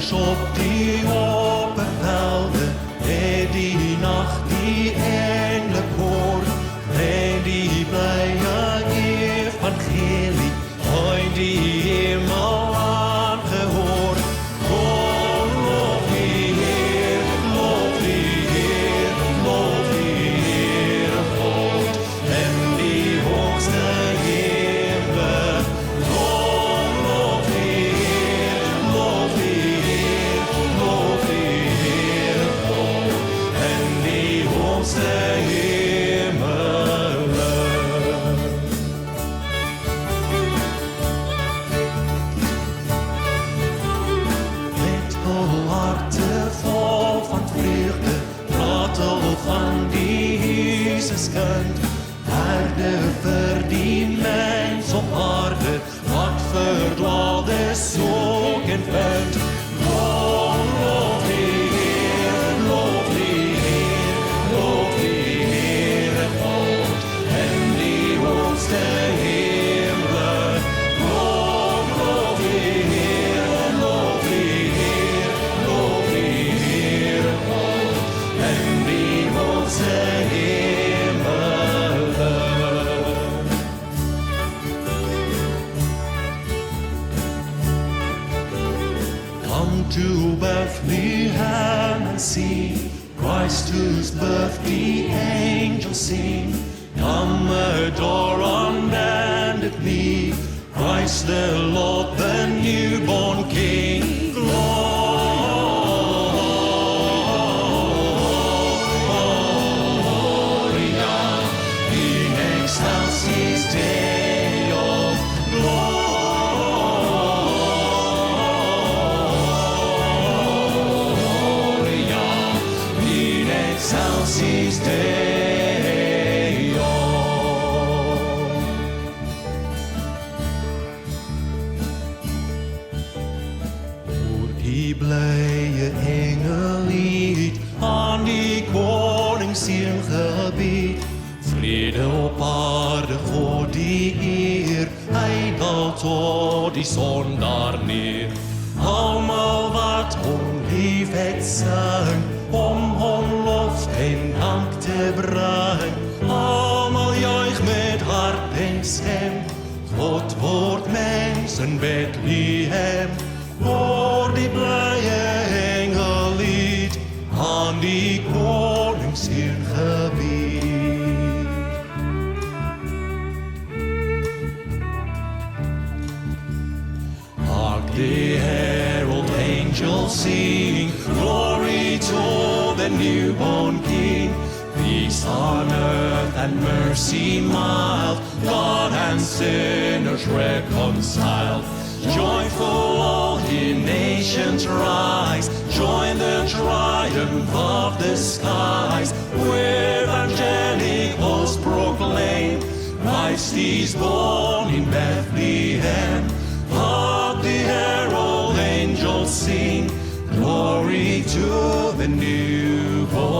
Zusters op die open velden, en die nacht die eindelijk hoort, en die blije evangelie, ooit die hemel aangehoord. Oh, lof die Heer, lof die Heer, lof die Heere God, en die hoogste hemel. Oh, lof die Heer, lof die Heer, lof die Heere God, en die hoogste hemelen. Met vol harten vol van vreugde, pratel van die Jesus kind, herde vir die mens op aarde, wat verdwaalde soek en vind. Oh, lof die Heer, lof die Heer, lof die Heere God, en die hoogste hemelen. Oh, lof die Heer, lof die Heer, lof die Heere God, en die hoogste hemelen. Come to Bethlehem and see Christ whose birth the angels sing. Come adore on bended knee Christ the Lord, the newborn King. Gloria in excelsis Deo. Gloria in excelsis Deo. Hoor die blije engellied aan die koningsziel gebied. Vrede op aarde, God die eer, hy daalt tot die zon daar neer. Almal wat hom liefhet sing, om hom lof en dank te bring. Almal juig met hart en stem, God word mens in Bethlehem. Hoor die blije engellied aan die koningsziel gebied. Hark the herald angels sing, glory to the newborn King. Peace on earth and mercy mild, God and sinners reconciled. Joyful all ye nations rise, join the triumph of the skies. With angelic hosts proclaim, Christ is born in Bethlehem. Hark the herald angels sing, glory to the newborn